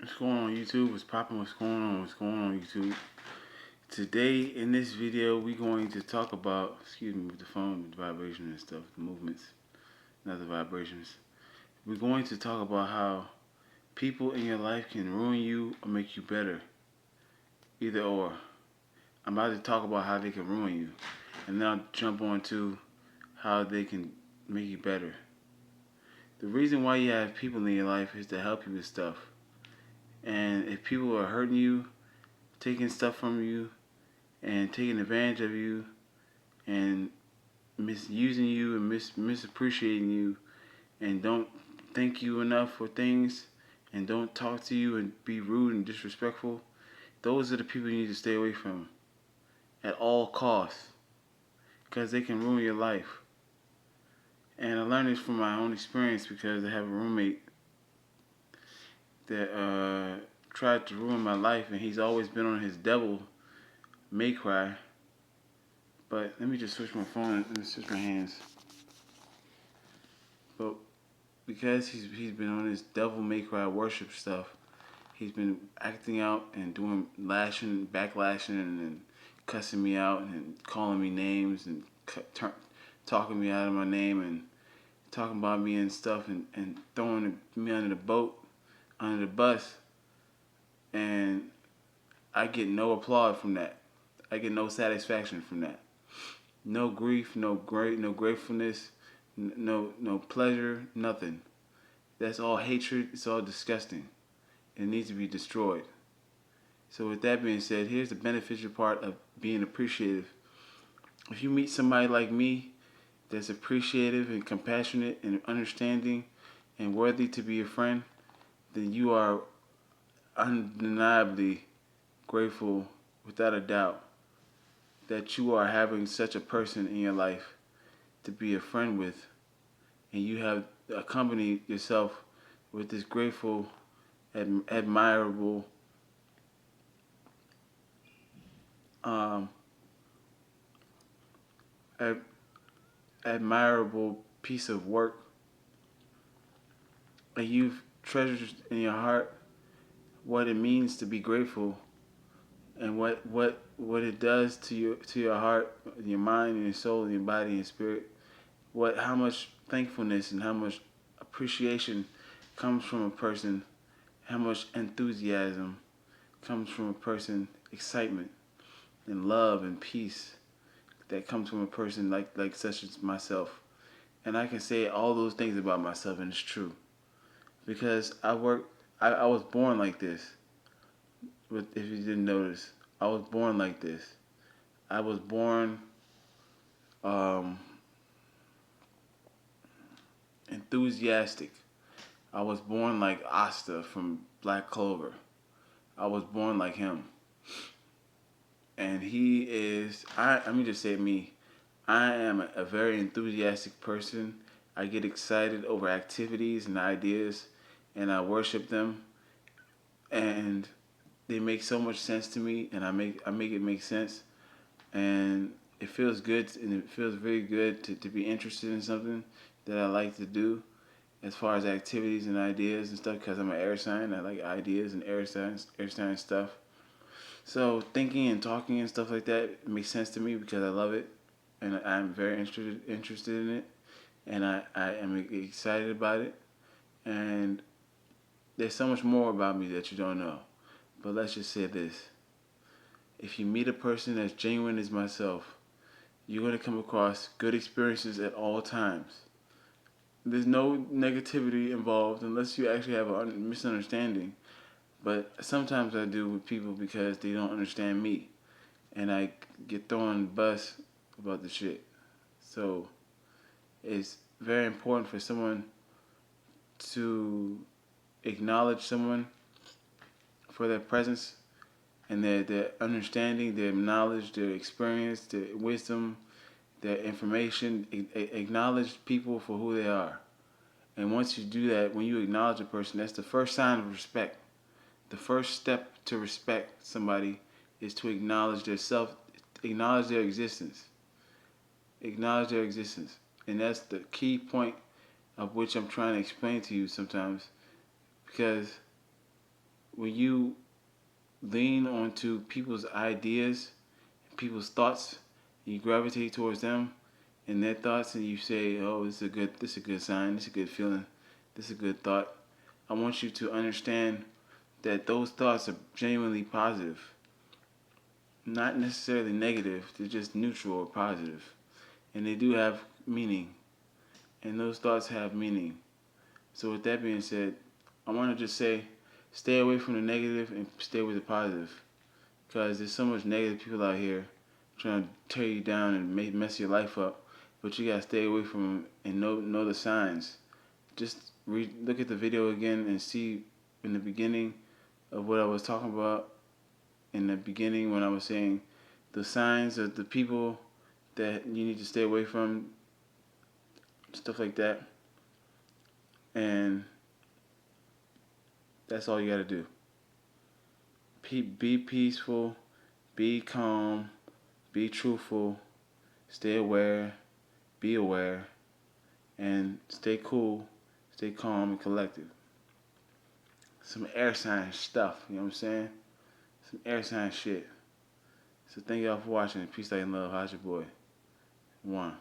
What's going on YouTube? What's popping? What's going on? What's going on YouTube? Today in this video we're going to talk about, excuse me with the phone, with the vibration and stuff, the movements, not the vibrations. We're going to talk about how people in your life can ruin you or make you better. Either or. I'm about to talk about how they can ruin you. And then I'll jump on to how they can make you better. The reason why you have people in your life is to help you with stuff. And if people are hurting you, taking stuff from you, and taking advantage of you, and misusing you, and misappreciating you, and don't thank you enough for things, and don't talk to you and be rude and disrespectful, those are the people you need to stay away from at all costs, because they can ruin your life. And I learned this from my own experience because I have a roommate that tried to ruin my life, and he's always been on his devil may cry. But let me just switch my phone. Let me switch my hands. But because he's been on this devil may cry worship stuff, he's been acting out and doing backlashing, and cussing me out and calling me names and talking me out of my name and talking about me and stuff, and throwing me under the boat, under the bus, and I get no applaud from that. I get no satisfaction from that. No grief, no gratefulness, no pleasure, nothing. That's all hatred. It's all disgusting. It needs to be destroyed. So with that being said, here's the beneficial part of being appreciative. If you meet somebody like me that's appreciative and compassionate and understanding and worthy to be a friend, then you are undeniably grateful, without a doubt, that you are having such a person in your life to be a friend with, and you have accompanied yourself with this grateful, admirable, um, admirable piece of work, and you've treasured in your heart what it means to be grateful, and what it does to your heart, your mind, and your soul, and your body and spirit. How much thankfulness and how much appreciation comes from a person, how much enthusiasm comes from a person, excitement and love and peace that comes from a person like such as myself. And I can say all those things about myself, and it's true. Because I was born like this. But if you didn't notice, I was born like this. I was born um, enthusiastic. I was born like Asta from Black Clover. I was born like him. And he is, let me just say me, I am a very enthusiastic person. I get excited over activities and ideas, and I worship them, and they make so much sense to me, and I make it make sense, and it feels good, and it feels very good to be interested in something that I like to do, as far as activities and ideas and stuff, because I'm an air sign. I like ideas and air sign stuff. So thinking and talking and stuff like that makes sense to me because I love it, and I'm very interested in it, and I am excited about it. And there's so much more about me that you don't know. But let's just say this: if you meet a person as genuine as myself, you're going to come across good experiences at all times. There's no negativity involved unless you actually have a misunderstanding. But sometimes I do with people because they don't understand me, and I get thrown the bus about the shit. So it's very important for someone to acknowledge someone for their presence and their understanding, their knowledge, their experience, their wisdom, their information. Acknowledge people for who they are. And once you do that, when you acknowledge a person, that's the first sign of respect. The first step to respect somebody is to acknowledge their existence. Acknowledge their existence. And that's the key point of which I'm trying to explain to you sometimes, because when you lean onto people's ideas, people's thoughts, you gravitate towards them and their thoughts, and you say, "Oh, this is a good sign. This is a good feeling. This is a good thought." I want you to understand that those thoughts are genuinely positive, not necessarily negative. They're just neutral or positive, and they do have meaning. And those thoughts have meaning. So with that being said, I want to just say, stay away from the negative and stay with the positive, because there's so much negative people out here trying to tear you down and mess your life up. But you gotta stay away from them and know the signs. Just look at the video again and see in the beginning of what I was talking about. In the beginning, when I was saying the signs of the people that you need to stay away from, stuff like that, and that's all you gotta do. Be peaceful, be calm, be truthful, stay aware, be aware, and stay cool, stay calm and collected. Some air sign stuff, you know what I'm saying? Some air sign shit. So thank y'all for watching. Peace, light, and love. How's your boy? One.